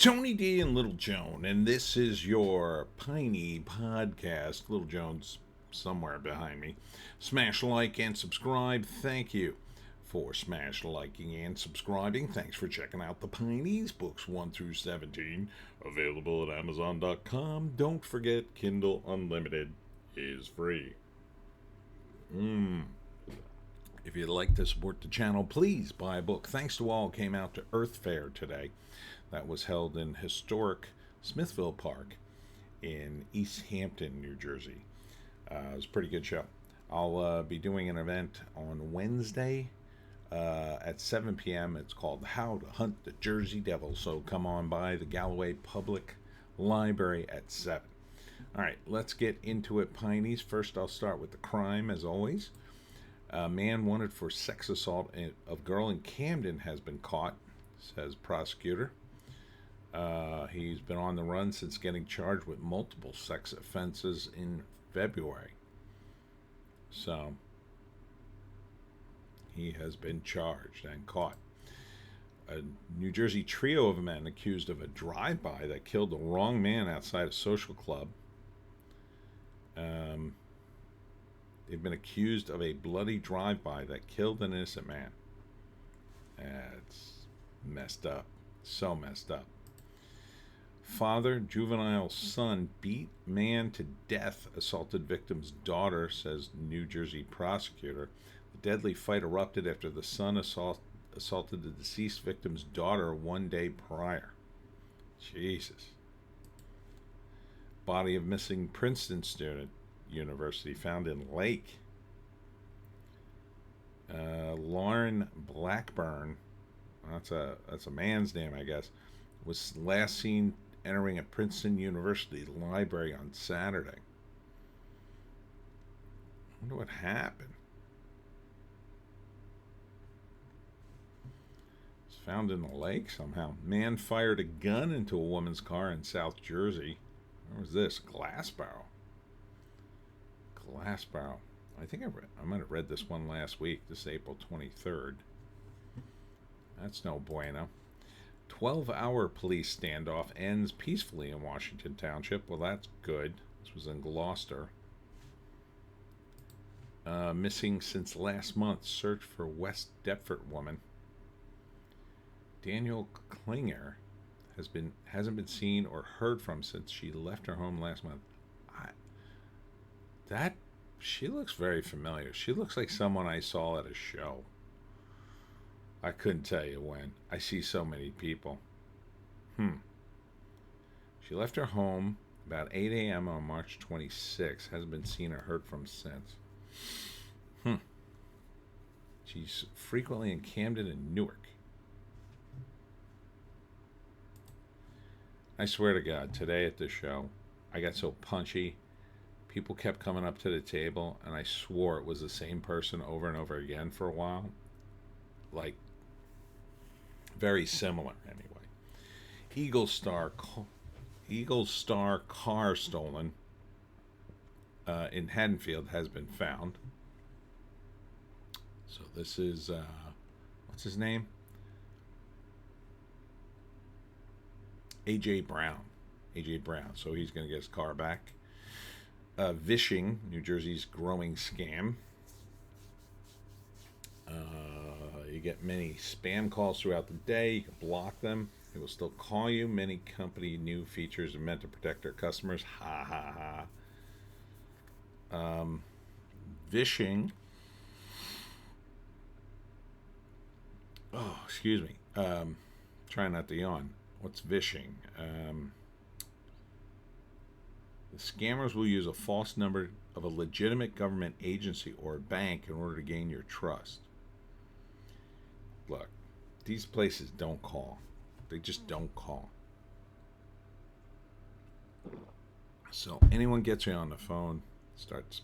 Tony D and Little Joan, and this is your Piney Podcast. Little Joan's somewhere behind me. Smash like and subscribe. Thank you for smash liking and subscribing. Thanks for checking out the Pineys, books 1 through 17, available at Amazon.com. Don't forget, Kindle Unlimited is free. If you'd like to support the channel, please buy a book. Thanks to all who came out to Earth Fair today. That was held in historic Smithville Park in East Hampton, New Jersey. It was a pretty good show. I'll be doing an event on Wednesday at 7 p.m. It's called How to Hunt the Jersey Devil. So come on by the Galloway Public Library at 7. All right, let's get into it, Pineys. First, I'll start with the crime, as always. A man wanted for sex assault of girl in Camden has been caught, says prosecutor. He's been on the run since getting charged with multiple sex offenses in February. So, he has been charged and caught. A New Jersey trio of men accused of a drive-by that killed the wrong man outside a social club. They've been accused of a bloody drive-by that killed an innocent man. It's messed up. So messed up. Father, juvenile son, beat man to death, assaulted victim's daughter, says New Jersey prosecutor. The deadly fight erupted after the son assaulted the deceased victim's daughter 1 day prior. Jesus. Body of missing Princeton student, university, found in lake. Lauren Blackburn, that's a man's name, I guess, was last seen entering a Princeton University library on Saturday. I wonder what happened. It's found in the lake somehow. Man fired a gun into a woman's car in South Jersey. Where was this? Glass barrel. Glass barrel. I think I might have read this one last week. This is April 23rd. That's no bueno. 12-hour police standoff ends peacefully in Washington Township. Well, that's good. This was in Gloucester. Missing since last month. Search for West Deptford woman. Daniel Klinger hasn't been seen or heard from since she left her home last month. She looks very familiar. She looks like someone I saw at a show. I couldn't tell you when. I see so many people. She left her home about 8 a.m. on March 26. Hasn't been seen or heard from since. She's frequently in Camden and Newark. I swear to God, today at the show, I got so punchy. People kept coming up to the table, and I swore it was the same person over and over again for a while. Like, very similar, anyway. Eagle Star car stolen in Haddonfield has been found. So this is, what's his name? A.J. Brown. So he's going to get his car back. Vishing, New Jersey's growing scam. You get many spam calls throughout the day. You can block them. They will still call you. Many company new features are meant to protect their customers. Ha ha ha. Vishing. Oh, excuse me. Try not to yawn. What's vishing? The scammers will use a false number of a legitimate government agency or a bank in order to gain your trust. Look, these places don't call. They just don't call. So anyone gets you on the phone, starts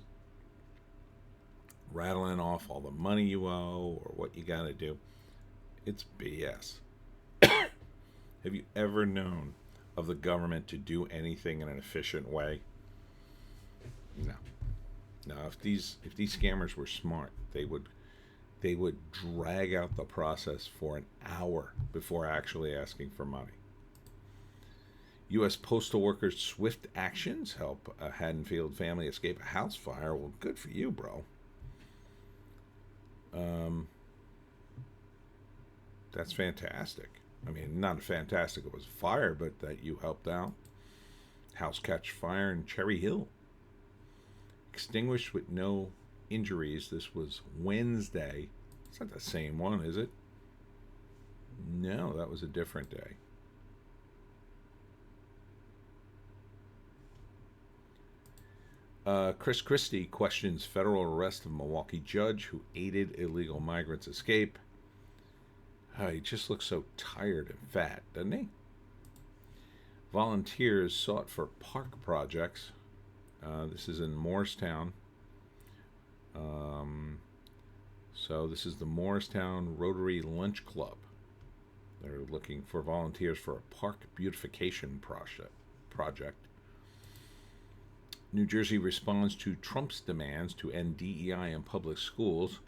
rattling off all the money you owe or what you got to do. It's BS. Have you ever known of the government to do anything in an efficient way? No. If these scammers were smart, they would drag out the process for an hour before actually asking for money. U.S. postal workers' swift actions help a Haddonfield family escape a house fire. Well, good for you, bro. That's fantastic. I mean, not fantastic it was a fire, but that you helped out. House catch fire in Cherry Hill. Extinguished with no injuries. This was Wednesday. It's not the same one, is it? No, that was a different day. Chris Christie questions federal arrest of Milwaukee judge who aided illegal migrants escape. He just looks so tired and fat, doesn't he? Volunteers sought for park projects. This is in Morristown. So this is the Morristown Rotary Lunch Club. They're looking for volunteers for a park beautification project. New Jersey responds to Trump's demands to end DEI in public schools.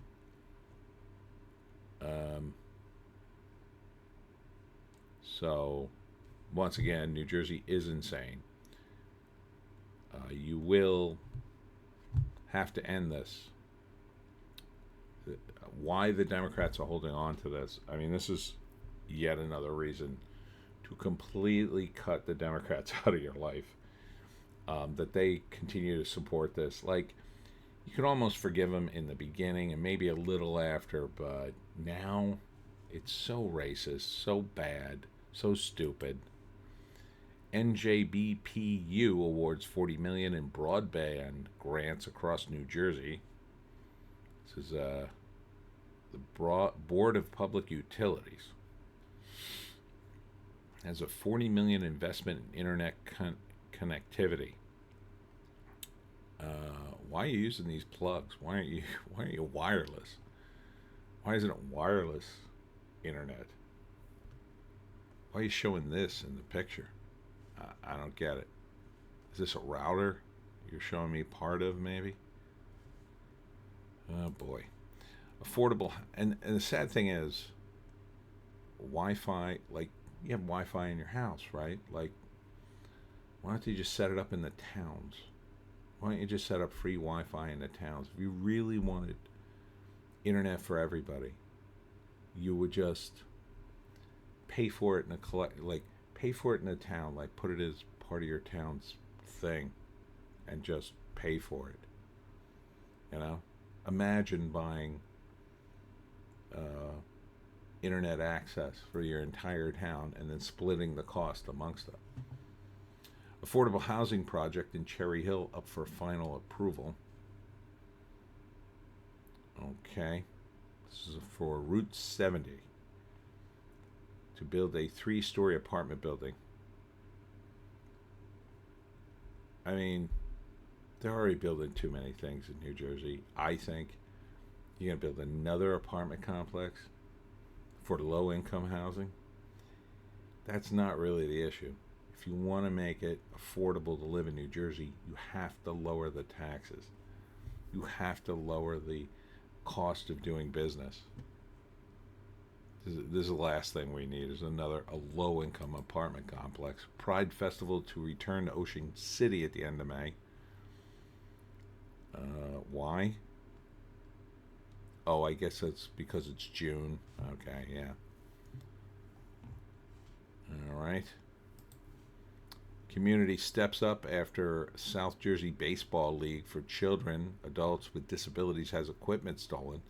So, once again, New Jersey is insane. You will have to end this. Why the Democrats are holding on to this, I mean, this is yet another reason to completely cut the Democrats out of your life. That they continue to support this. Like, you could almost forgive them in the beginning and maybe a little after, but now it's so racist, so bad, so stupid. NJBPU awards $40 million in broadband grants across New Jersey. This is the Board of Public Utilities. Has a $40 million investment in internet connectivity. Why are you using these plugs? Why aren't you wireless? Why isn't it wireless internet? Why are you showing this in the picture? I don't get it. Is this a router you're showing me part of, maybe? Oh boy. Affordable, and the sad thing is, Wi-Fi, like, you have Wi-Fi in your house, right? Like, why don't you just set it up in the towns? Why don't you just set up free Wi-Fi in the towns? If you really wanted internet for everybody, you would just pay for it in pay for it in a town, like put it as part of your town's thing, and just pay for it. You know, imagine buying internet access for your entire town and then splitting the cost amongst them. Affordable housing project in Cherry Hill up for final approval. Okay. This is for Route 70. To build a 3-story apartment building. I mean, they're already building too many things in New Jersey. I think you're going to build another apartment complex for low-income housing. That's not really the issue. If you want to make it affordable to live in New Jersey, you have to lower the taxes. You have to lower the cost of doing business. This is the last thing we need, is a low-income apartment complex. Pride Festival to return to Ocean City at the end of May. Why? Oh, I guess that's because it's June. Okay, yeah. All right. Community steps up after South Jersey Baseball League for children, adults with disabilities has equipment stolen.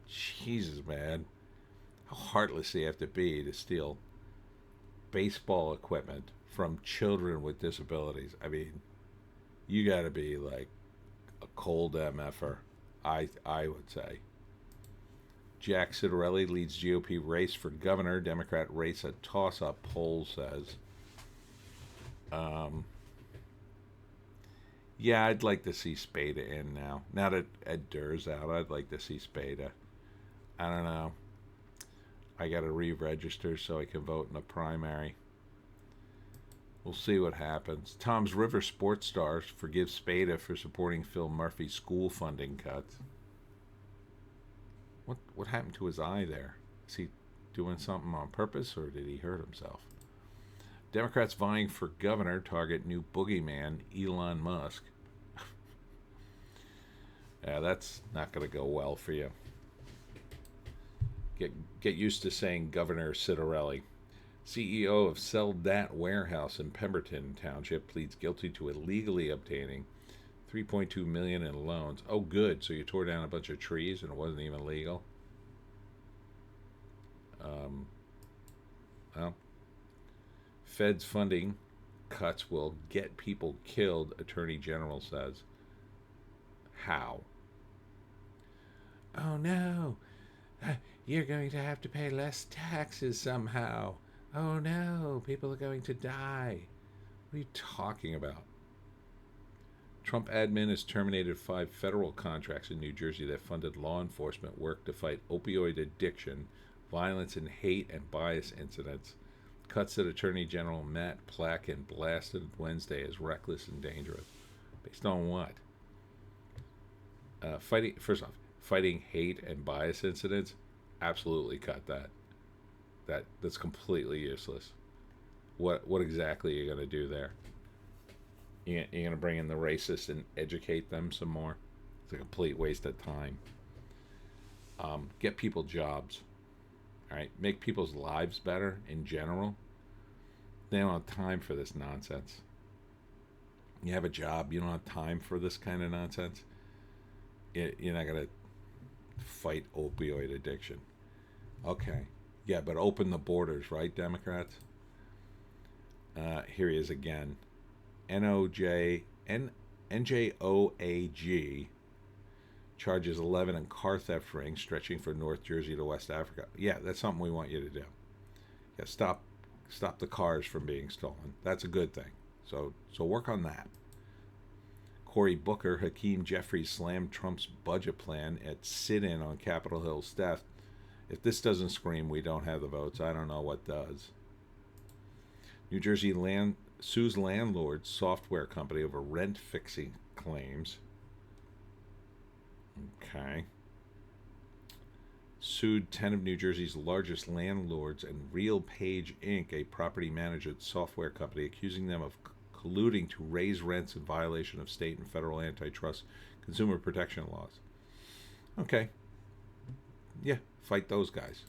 Jesus, man. How heartless they have to be to steal baseball equipment from children with disabilities. I mean, you got to be like a cold MFer, I would say. Jack Citarelli leads GOP race for governor. Democrat race a toss-up, poll says. Yeah, I'd like to see Spada in now. Now that Ed Durr's out, I'd like to see Spada. I don't know. I got to re-register so I can vote in the primary. We'll see what happens. Tom's River sports stars forgive Spada for supporting Phil Murphy's school funding cuts. What happened to his eye there? Is he doing something on purpose, or did he hurt himself? Democrats vying for governor target new boogeyman, Elon Musk. Yeah, that's not going to go well for you. Get used to saying Governor Citarelli. CEO of Sell Dat Warehouse in Pemberton Township pleads guilty to illegally obtaining $3.2 million in loans. Oh, good. So you tore down a bunch of trees and it wasn't even legal. Well, Fed's funding cuts will get people killed, Attorney General says. How? Oh no, you're going to have to pay less taxes somehow. Oh no, people are going to die. What are you talking about? Trump admin has terminated 5 federal contracts in New Jersey that funded law enforcement work to fight opioid addiction, violence and hate and bias incidents. Cuts that Attorney General Matt Plotkin blasted Wednesday as reckless and dangerous. Based on what? Fighting hate and bias incidents. Absolutely cut that. That's completely useless. What exactly are you going to do there? You're going to bring in the racists and educate them some more? It's a complete waste of time. Get people jobs. All right, make people's lives better in general. They don't have time for this nonsense. You have a job, you don't have time for this kind of nonsense. You're not going to fight opioid addiction. Okay. Yeah, but open the borders, right, Democrats? Here he is again. NJOAG charges 11 in car theft ring stretching from North Jersey to West Africa. Yeah, that's something we want you to do. Yeah, stop the cars from being stolen. That's a good thing. So work on that. Cory Booker, Hakeem Jeffries slammed Trump's budget plan at sit-in on Capitol Hill's theft. If this doesn't scream we don't have the votes, I don't know what does. New Jersey sues landlord's software company over rent-fixing claims. Okay. Sued 10 of New Jersey's largest landlords and RealPage Inc., a property management software company, accusing them of colluding to raise rents in violation of state and federal antitrust consumer protection laws. Okay. Yeah, fight those guys.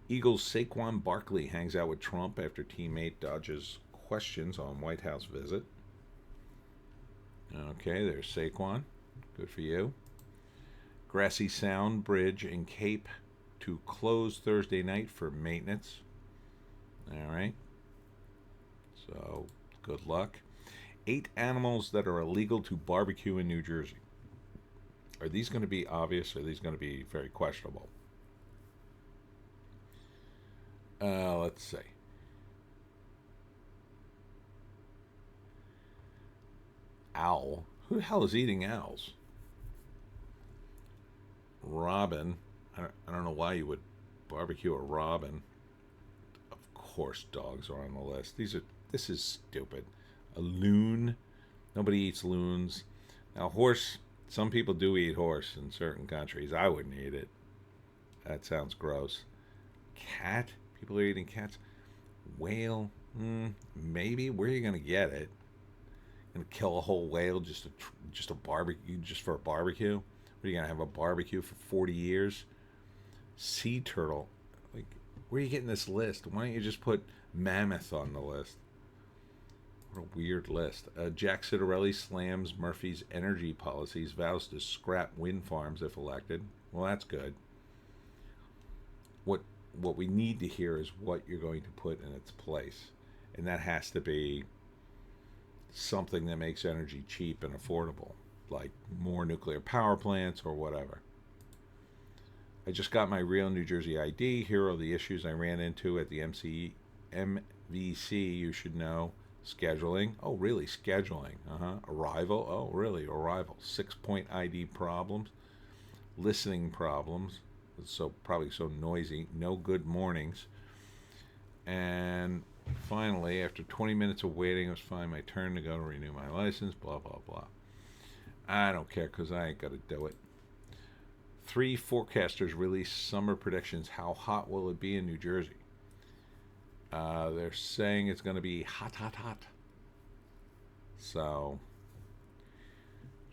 Eagles' Saquon Barkley hangs out with Trump after teammate dodges questions on White House visit. Okay, there's Saquon. Good for you. Grassy Sound Bridge in Cape to close Thursday night for maintenance. All right. So, good luck. 8 animals that are illegal to barbecue in New Jersey. Are these going to be obvious or are these going to be very questionable? Let's see. Owl. Who the hell is eating owls? Robin. I don't know why you would barbecue a robin. Of course dogs are on the list. This is stupid. A loon. Nobody eats loons. Now horse, some people do eat horse in certain countries. I wouldn't eat it. That sounds gross. Cat? People are eating cats. Whale? Maybe. Where are you going to get it? Going to kill a whole whale just a barbecue, just for a barbecue? What are you going to have a barbecue for 40 years? Sea turtle. Like, where are you getting this list? Why don't you just put mammoth on the list? What a weird list. Jack Citarelli slams Murphy's energy policies, vows to scrap wind farms if elected. Well, that's good. What we need to hear is what you're going to put in its place. And that has to be something that makes energy cheap and affordable, like more nuclear power plants or whatever. I just got my real New Jersey ID. Here are the issues I ran into at the MVC. You should know. Scheduling. Oh, really? Scheduling. Arrival. Oh, really? Arrival. 6-point ID problems. Listening problems. Probably so noisy. No good mornings. And finally, after 20 minutes of waiting, it was finally my turn to go to renew my license. Blah, blah, blah. I don't care because I ain't got to do it. 3 forecasters release summer predictions. How hot will it be in New Jersey? They're saying it's going to be hot, hot, hot. So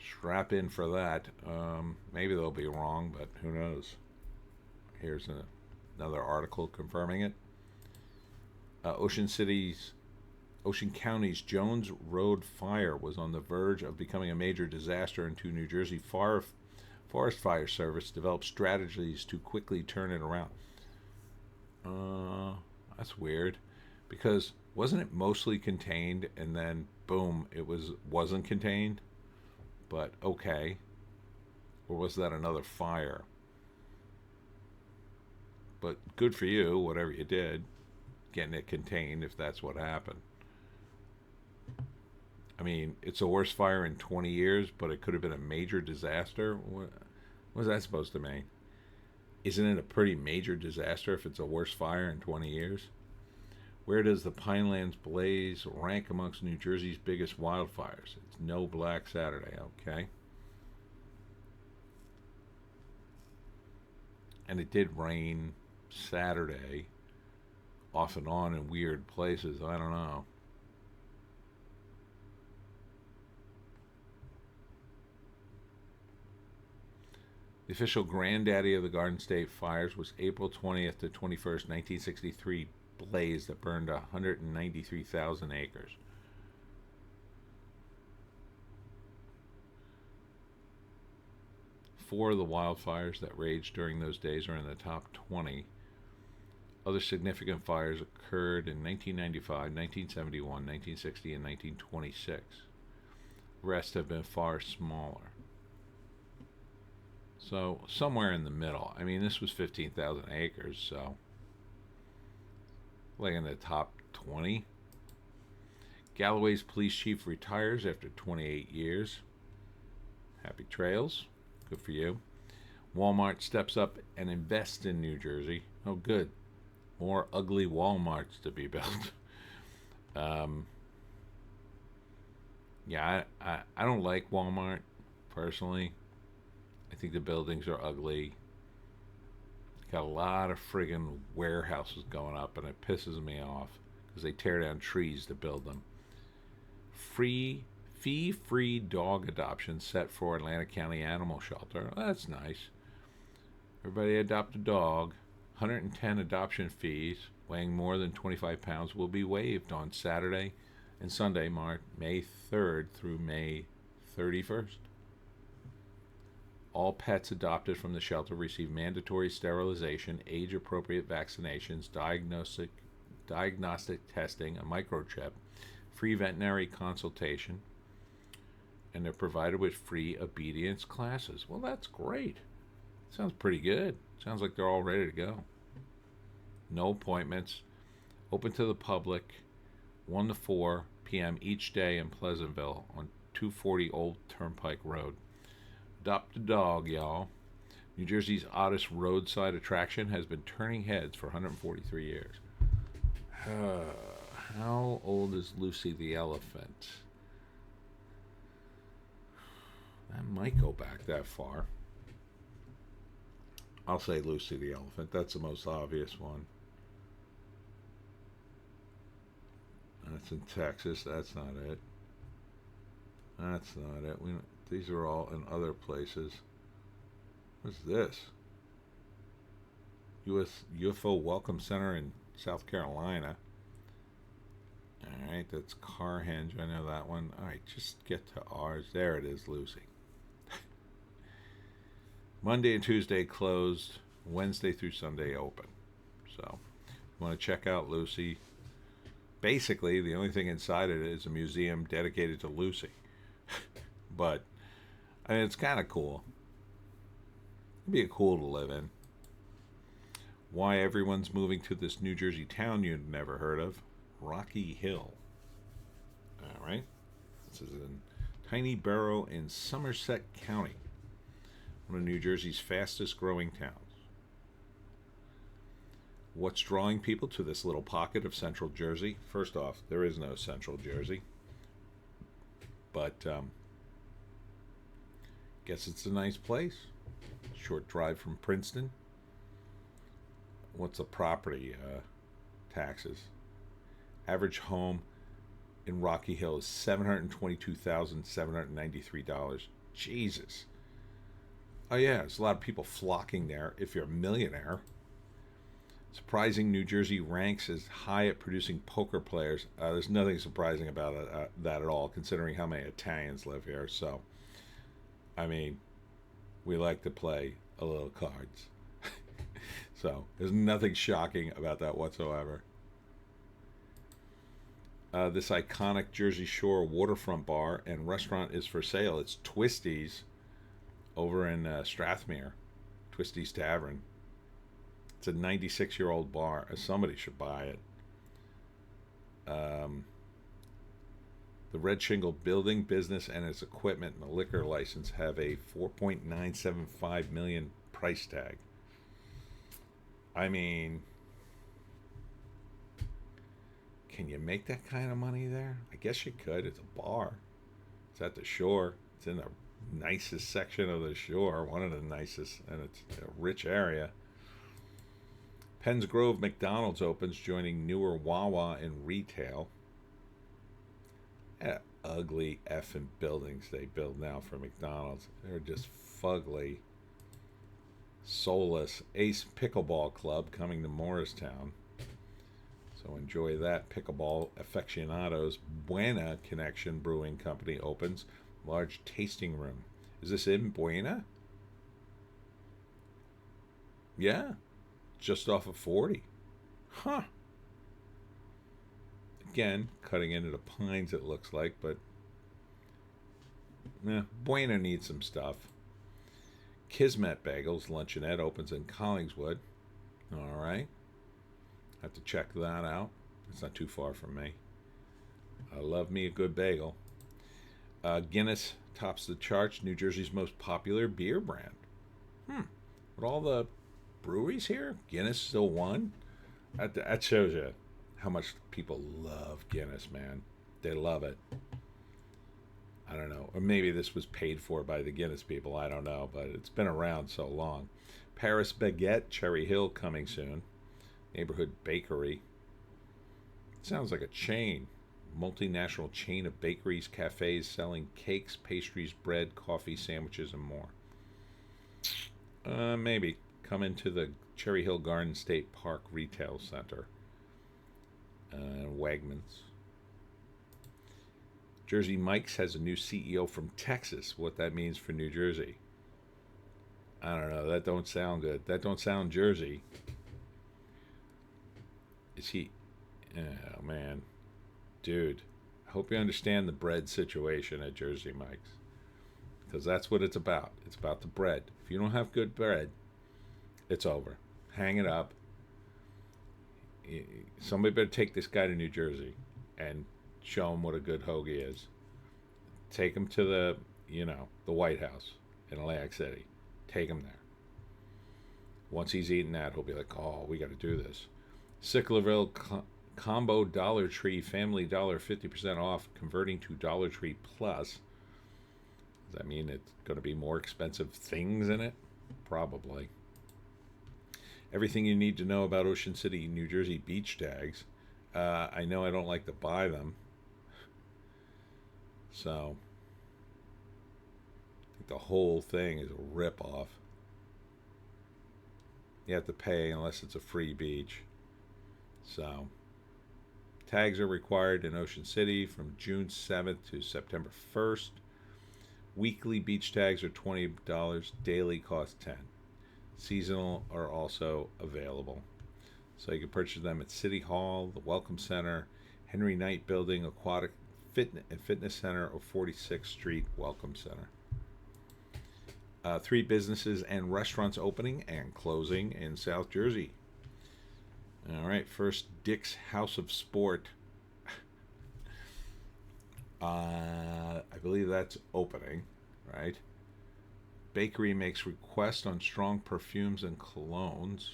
strap in for that. Maybe they'll be wrong, but who knows? Here's another article confirming it. Ocean County's Jones Road fire was on the verge of becoming a major disaster until New Jersey Forest Fire Service developed strategies to quickly turn it around. That's weird, because wasn't it mostly contained and then boom, it wasn't contained? But okay. Or was that another fire? But good for you, whatever you did, getting it contained if that's what happened. I mean, it's the worst fire in 20 years, but it could have been a major disaster. What was that supposed to mean? Isn't it a pretty major disaster if it's the worst fire in 20 years? Where does the Pinelands blaze rank amongst New Jersey's biggest wildfires? It's no Black Saturday, okay. And it did rain Saturday, off and on in weird places. I don't know. The official granddaddy of the Garden State fires was April 20th to 21st, 1963 blaze that burned 193,000 acres. Four of the wildfires that raged during those days are in the top 20. Other significant fires occurred in 1995, 1971, 1960, and 1926. The rest have been far smaller. So, somewhere in the middle. I mean, this was 15,000 acres, so like in the top 20. Galloway's police chief retires after 28 years. Happy trails. Good for you. Walmart steps up and invests in New Jersey. Oh, good. More ugly Walmarts to be built. Yeah, I don't like Walmart, personally. I think the buildings are ugly. Got a lot of friggin' warehouses going up, and it pisses me off because they tear down trees to build them. Fee-free dog adoption set for Atlantic County Animal Shelter. Well, that's nice. Everybody adopt a dog. 110 adoption fees weighing more than 25 pounds will be waived on Saturday and Sunday, May 3rd through May 31st. All pets adopted from the shelter receive mandatory sterilization, age-appropriate vaccinations, diagnostic testing, a microchip, free veterinary consultation, and they're provided with free obedience classes. Well, that's great. Sounds pretty good. Sounds like they're all ready to go. No appointments. Open to the public, 1 to 4 p.m. each day in Pleasantville on 240 Old Turnpike Road. Adopt a dog, y'all. New Jersey's oddest roadside attraction has been turning heads for 143 years. How old is Lucy the elephant? That might go back that far. I'll say Lucy the elephant. That's the most obvious one. That's in Texas. That's not it. That's not it. These are all in other places. What's this? U.S. UFO Welcome Center in South Carolina. All right, that's Carhenge. I know that one. All right, just get to ours. There it is, Lucy. Monday and Tuesday closed. Wednesday through Sunday open. So, if you want to check out Lucy, basically the only thing inside it is a museum dedicated to Lucy. But I mean, it's kind of cool. It'd be cool to live in. Why everyone's moving to this New Jersey town you've never heard of, Rocky Hill. All right. This is a tiny borough in Somerset County, one of New Jersey's fastest growing towns. What's drawing people to this little pocket of Central Jersey? First off, there is no Central Jersey. But guess it's a nice place. Short drive from Princeton. What's the property taxes? Average home in Rocky Hill is $722,793. Jesus. Oh yeah, there's a lot of people flocking there if you're a millionaire. Surprising New Jersey ranks as high at producing poker players. There's nothing surprising about that at all, considering how many Italians live here. So, I mean, we like to play a little cards. So, there's nothing shocking about that whatsoever. This iconic Jersey Shore waterfront bar and restaurant is for sale. It's Twisty's over in Strathmere, Twisty's Tavern. It's a 96-year-old bar. Somebody should buy it. The Red Shingle building, business, and its equipment and the liquor license have a $4.975 million price tag. I mean, can you make that kind of money there? I guess you could. It's a bar. It's at the shore. It's in the nicest section of the shore, one of the nicest, and it's a rich area. Penns Grove McDonald's opens, joining newer Wawa in retail. Ugly effing buildings they build now for McDonald's. They're just fugly, soulless. Ace Pickleball Club coming to Morristown. So enjoy that. Pickleball aficionados. Buena Connection Brewing Company opens. Large tasting room. Is this in Buena? Yeah. Just off of 40. Huh. Again, cutting into the pines it looks like, but Buena needs some stuff. Kismet Bagels Luncheonette opens in Collingswood. All right. Have to check that out. It's not too far from me. I love me a good bagel. Guinness tops the charts. New Jersey's most popular beer brand. With all the breweries here, Guinness still won. That shows you how much people love Guinness, man. They love it. I don't know. Or maybe this was paid for by the Guinness people. I don't know. But it's been around so long. Paris Baguette, Cherry Hill coming soon. Neighborhood Bakery. Sounds like a chain. Multinational chain of bakeries, cafes selling cakes, pastries, bread, coffee, sandwiches, and more. Maybe. Come into the Cherry Hill Garden State Park Retail Center. Wegmans. Jersey Mike's has a new CEO from Texas. What that means for New Jersey, I don't know. That don't sound good. That don't sound Jersey. Is he? Oh man, dude. I hope you understand the bread situation at Jersey Mike's, because that's what it's about. It's about the bread. If you don't have good bread, it's over. Hang it up. Somebody better take this guy to New Jersey and show him what a good hoagie is. Take him to the White House in Atlantic City. Take him there. Once he's eaten that, he'll be like, oh, we got to do this. Sicklerville Combo Dollar Tree Family Dollar 50% off, converting to Dollar Tree Plus. Does that mean it's going to be more expensive things in it? Probably. Everything you need to know about Ocean City, New Jersey beach tags. I know I don't like to buy them. So, I think the whole thing is a rip-off. You have to pay unless it's a free beach. So, tags are required in Ocean City from June 7th to September 1st. Weekly beach tags are $20. Daily cost $10. Seasonal are also available. So you can purchase them at City Hall, the Welcome Center, Henry Knight Building, Aquatic Fitness Center, or 46th Street Welcome Center. 3 businesses and restaurants opening and closing in South Jersey. All right, first, Dick's House of Sport. I believe that's opening, right? Bakery makes request on strong perfumes and colognes.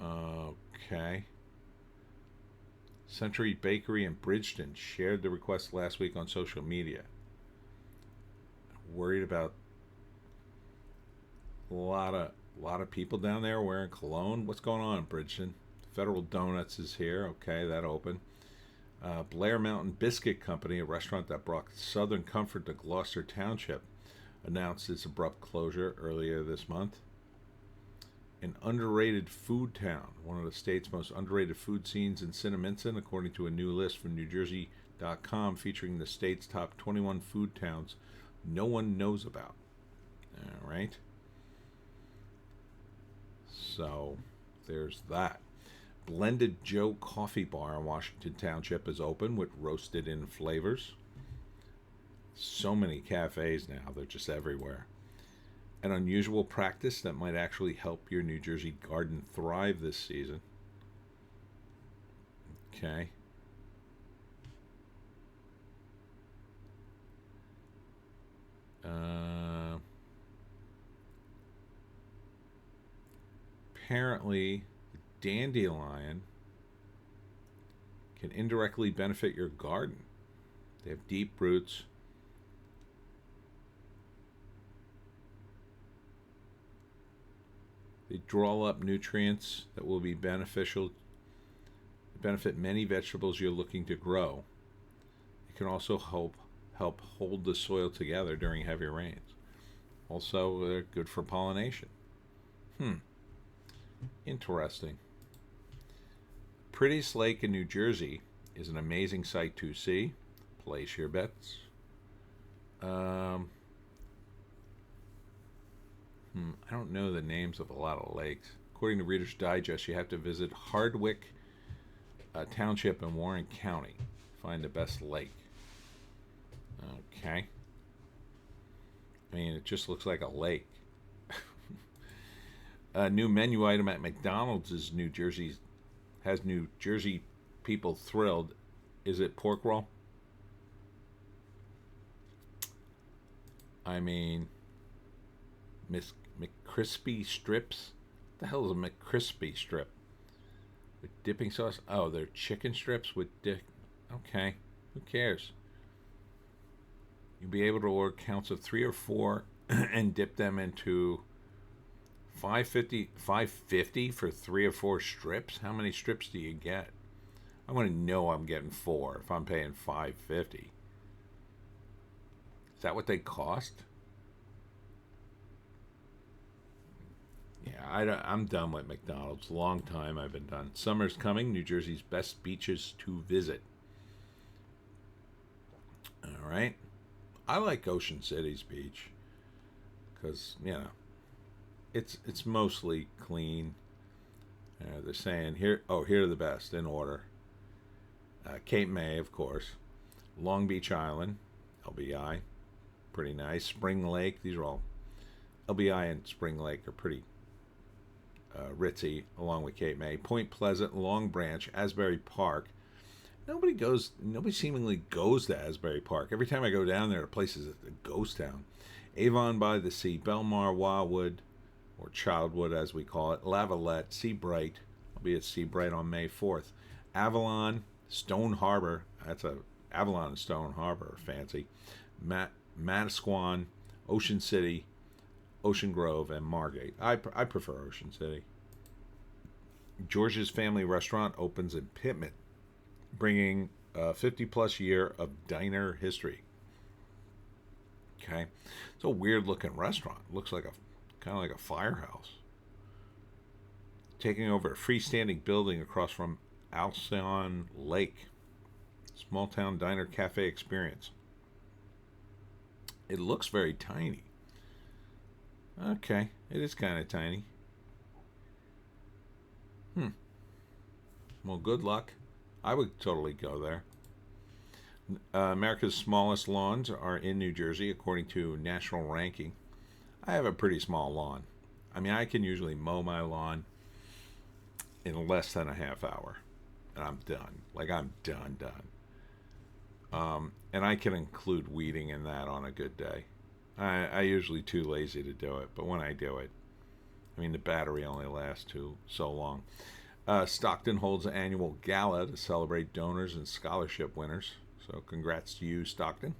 Okay. Century Bakery in Bridgeton shared the request last week on social media. Worried about a lot A lot of people down there wearing cologne. What's going on, Bridgeton? Federal Donuts is here. Okay, that opened. Blair Mountain Biscuit Company, a restaurant that brought Southern comfort to Gloucester Township, announced its abrupt closure earlier this month. An underrated food town, one of the state's most underrated food scenes in Cinnaminson, according to a new list from NewJersey.com featuring the state's top 21 food towns no one knows about. All right. So there's that. Blended Joe Coffee Bar in Washington Township is open with roasted in flavors. So many cafes now, they're just everywhere. An unusual practice that might actually help your New Jersey garden thrive this season. Okay. Apparently, dandelion can indirectly benefit your garden. They have deep roots. They draw up nutrients that will be beneficial, benefit many vegetables you're looking to grow. It can also help hold the soil together during heavy rains. Also, they're good for pollination. Interesting. Prettiest Lake in New Jersey is an amazing sight to see. Place your bets. I don't know the names of a lot of lakes. According to Reader's Digest, you have to visit Hardwick Township in Warren County. Find the best lake. Okay. I mean, it just looks like a lake. A new menu item at McDonald's has New Jersey people thrilled. Is it pork roll? I mean, McCrispy strips? What the hell is a McCrispy strip? With dipping sauce? Oh, they're chicken strips with dip. Okay, who cares? You'll be able to order counts of 3 or 4 and dip them into $5.50 for 3 or 4 strips. How many strips do you get? I want to know I'm getting 4 if I'm paying $5.50. Is that what they cost? Yeah, I'm done with McDonald's. Long time I've been done. Summer's coming. New Jersey's best beaches to visit. All right. I like Ocean City's beach because, it's mostly clean. They're saying here are the best in order. Cape May, of course. Long Beach Island, LBI, pretty nice. Spring Lake, these are all LBI and Spring Lake are pretty ritzy, along with Cape May. Point Pleasant, Long Branch, Asbury Park. Nobody seemingly goes to Asbury Park. Every time I go down there, the place is a ghost town. Avon by the Sea, Belmar, Wildwood, or Childwood as we call it, Lavalette, Seabright. I'll be at Seabright on May 4th. Avalon, Stone Harbor. That's Avalon and Stone Harbor, fancy. Manasquan, Ocean City, Ocean Grove, and Margate. I prefer Ocean City. George's Family Restaurant opens in Pittman, bringing a 50-plus year of diner history. Okay, it's a weird-looking restaurant. Looks like kind of like a firehouse. Taking over a freestanding building across from Alcyon Lake. Small town diner cafe experience. It looks very tiny. Okay, it is kind of tiny. Well, good luck. I would totally go there. America's smallest lawns are in New Jersey, according to national ranking. I have a pretty small lawn. I mean, I can usually mow my lawn in less than a half hour, and I'm done. Like, I'm done. And I can include weeding in that on a good day. I usually too lazy to do it, but when I do it, I mean, the battery only lasts so long. Stockton holds an annual gala to celebrate donors and scholarship winners. So congrats to you, Stockton,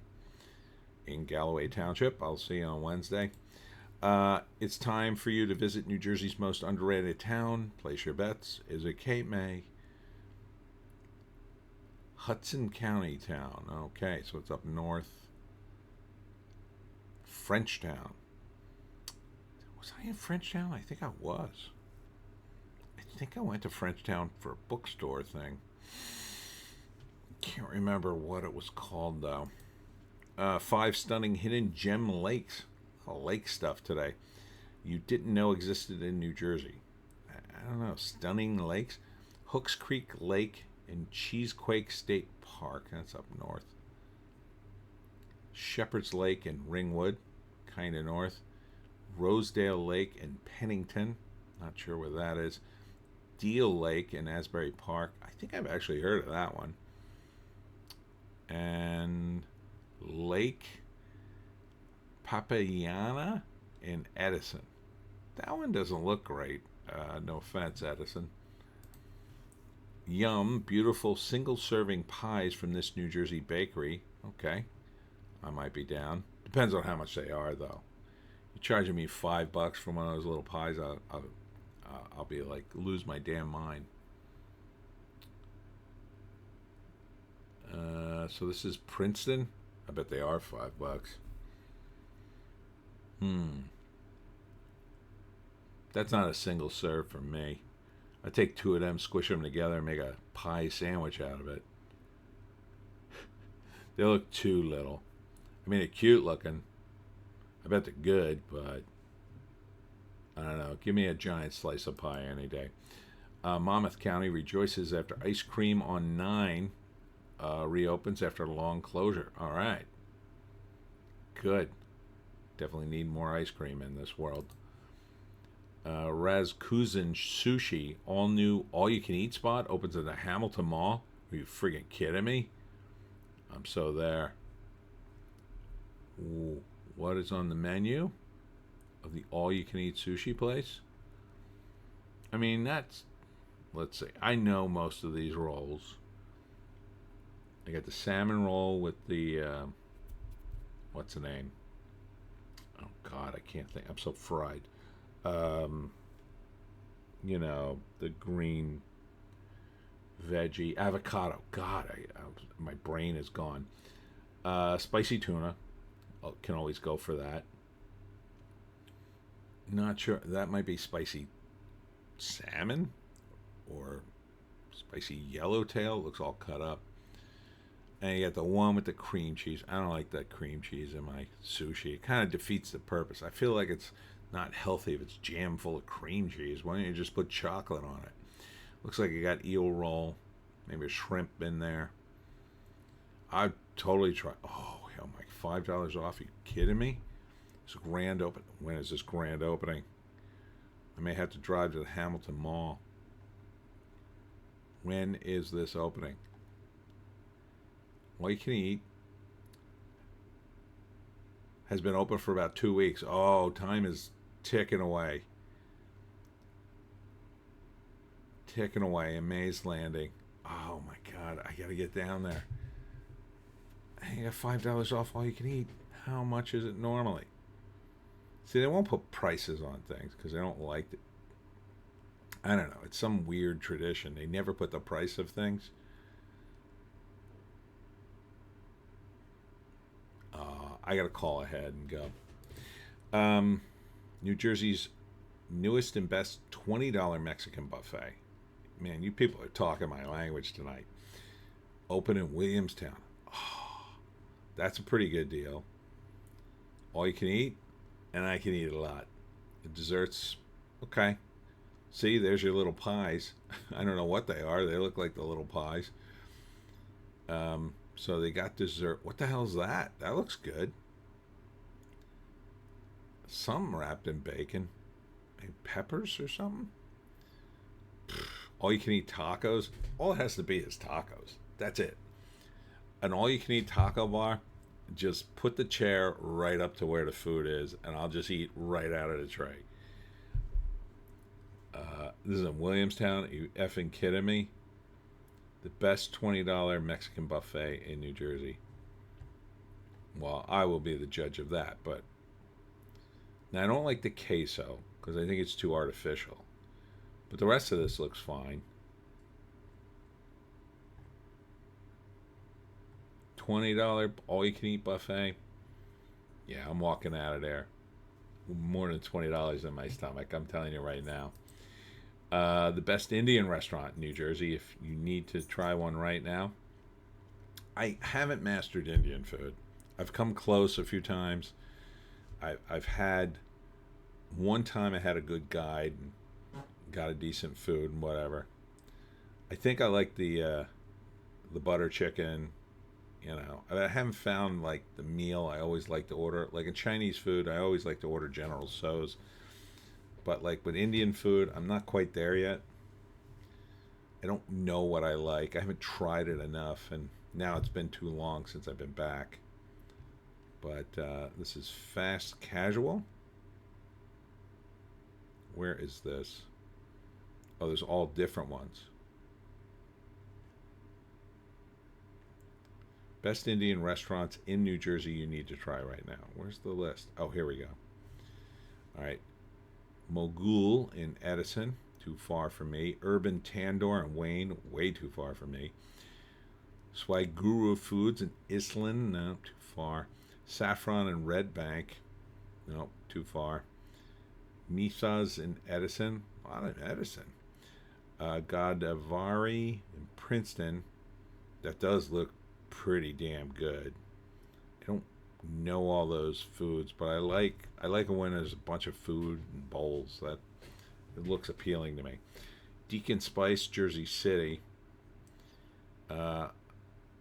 in Galloway Township. I'll see you on Wednesday. It's time for you to visit New Jersey's most underrated town. Place your bets. Is it Cape May? Hudson County town. Okay, so it's up north. Frenchtown. Was I in Frenchtown? I think I was. I think I went to Frenchtown for a bookstore thing. Can't remember what it was called, though. 5 stunning hidden gem lakes. Lake stuff today you didn't know existed in New Jersey. I don't know. Stunning lakes. Hooks Creek Lake in Cheesequake State Park. That's up north. Shepherd's Lake in Ringwood, kind of north. Rosedale Lake in Pennington. Not sure where that is. Deal Lake in Asbury Park. I think I've actually heard of that one. And Lake Papayana in Edison. That one doesn't look great. No offense, Edison. Yum, beautiful single-serving pies from this New Jersey bakery. Okay, I might be down. Depends on how much they are, though. You're charging me $5 for one of those little pies, I'll be like, lose my damn mind. So this is Princeton. I bet they are $5. That's not a single serve for me. I take 2 of them, squish them together, and make a pie sandwich out of it. They look too little. I mean, they're cute looking. I bet they're good, but I don't know. Give me a giant slice of pie any day. Monmouth County rejoices after Ice Cream on 9 reopens after a long closure. All right. Good. Definitely need more ice cream in this world. Razkuzin Sushi, all new, all-you-can-eat spot, opens at the Hamilton Mall. Are you friggin' kidding me? I'm so there. Ooh, what is on the menu of the all-you-can-eat sushi place? I mean, that's, let's see. I know most of these rolls. I got the salmon roll with the, what's the name? Oh, God, I can't think. I'm so fried. You know, the green veggie avocado. God, my brain is gone. Spicy tuna. Can always go for that. Not sure. That might be spicy salmon or spicy yellowtail. Looks all cut up. And you got the one with the cream cheese. I don't like that cream cheese in my sushi. It kind of defeats the purpose. I feel like it's not healthy if it's jam full of cream cheese. Why don't you just put chocolate on it? Looks like you got eel roll, maybe a shrimp in there. I'd totally try. Oh, hell, Mike, $5 off. Are you kidding me? It's a grand open. When is this grand opening? I may have to drive to the Hamilton Mall. When is this opening? All you can eat. Has been open for about 2 weeks. Oh, time is ticking away. Ticking away in Mays Landing. Oh my God, I gotta get down there. You got $5 off all you can eat. How much is it normally? See, they won't put prices on things because they don't like it. I don't know. It's some weird tradition. They never put the price of things. I got to call ahead and go. New Jersey's newest and best $20 Mexican buffet. Man, you people are talking my language tonight. Open in Williamstown. Oh, that's a pretty good deal. All you can eat, and I can eat a lot. The desserts, okay. See, there's your little pies. I don't know what they are. They look like the little pies. So they got dessert. What the hell is that? That looks good. Something wrapped in bacon. Maybe peppers or something. All you can eat tacos. All it has to be is tacos. That's it. An all you can eat taco bar. Just put the chair right up to where the food is, and I'll just eat right out of the tray. This is in Williamstown. Are you effing kidding me? The best $20 Mexican buffet in New Jersey. Well, I will be the judge of that, but Now, I don't like the queso because I think it's too artificial. But the rest of this looks fine. $20 all-you-can-eat buffet. Yeah, I'm walking out of there. More than $20 in my stomach, I'm telling you right now. The best Indian restaurant in New Jersey, if you need to try one right now. I haven't mastered Indian food. I've come close a few times. I've had one time I had a good guide and got a decent food and whatever. I think I like the butter chicken. You know, I haven't found like the meal I always like to order. Like in Chinese food, I always like to order General Tso's. But like with Indian food, I'm not quite there yet. I don't know what I like. I haven't tried it enough, and now it's been too long since I've been back. But this is fast casual. Where is this? Oh, there's all different ones. Best Indian restaurants in New Jersey you need to try right now. Where's the list? Oh, here we go. All right. Mogul in Edison, too far for me. Urban Tandoor in Wayne, way too far for me. Swaguru Foods in Islin, no, too far. Saffron in Red Bank, no, too far. Misa's in Edison, a lot in Edison. Godavari in Princeton, that does look pretty damn good. I don't know all those foods, but I like it when there's a bunch of food and bowls. That it looks appealing to me. Deacon Spice, Jersey City.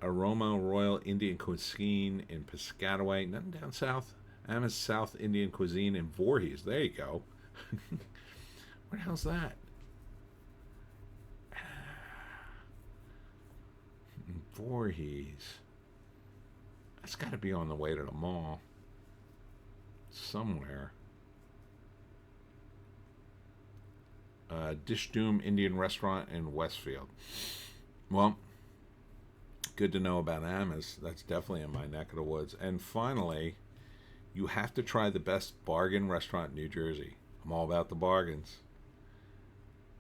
Aroma Royal Indian Cuisine in Piscataway. Nothing down south. Amos South Indian Cuisine in Voorhees. There you go. Where the hell's that? Voorhees. That's got to be on the way to the mall. Somewhere. Dish Doom Indian Restaurant in Westfield. Well, good to know about Amos. That's definitely in my neck of the woods. And finally, you have to try the best bargain restaurant in New Jersey. I'm all about the bargains.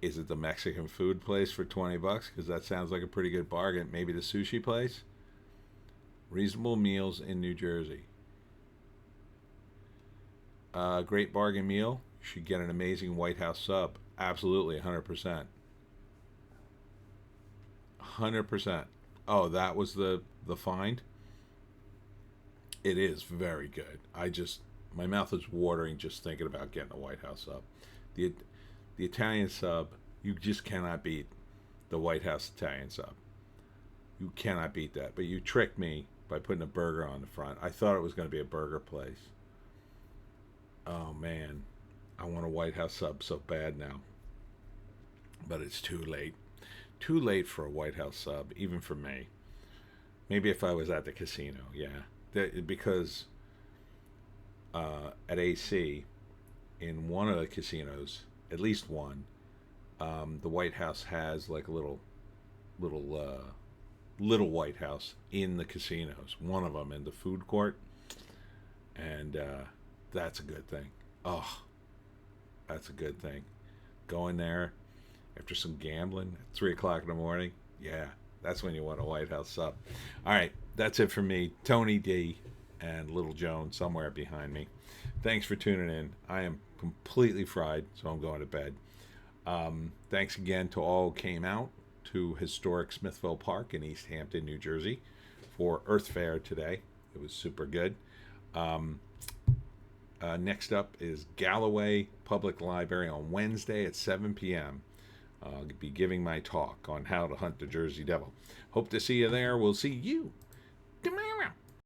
Is it the Mexican food place for $20? Because that sounds like a pretty good bargain. Maybe the sushi place? Reasonable meals in New Jersey. Great bargain meal. You should get an amazing White House sub. Absolutely, 100%. 100%. Oh, that was the find? It is very good. My mouth is watering just thinking about getting a White House sub. The Italian sub, you just cannot beat the White House Italian sub. You cannot beat that. But you tricked me by putting a burger on the front. I thought it was going to be a burger place. Oh, man. I want a White House sub so bad now. But it's too late. Too late for a White House sub, even for me. Maybe if I was at the casino, yeah. Because at AC, in one of the casinos, at least one, the White House has like a little White House in the casinos. One of them in the food court, and that's a good thing. Oh, that's a good thing. Going there after some gambling at 3 o'clock in the morning. Yeah, that's when you want a White House sub. All right, that's it for me. Tony D and Little Joan somewhere behind me. Thanks for tuning in. I am completely fried, so I'm going to bed. Thanks again to all who came out to historic Smithville Park in East Hampton, New Jersey for Earth Fair today. It was super good. Next up is Galloway Public Library on Wednesday at 7 p.m. I'll be giving my talk on how to hunt the Jersey Devil. Hope to see you there. We'll see you tomorrow.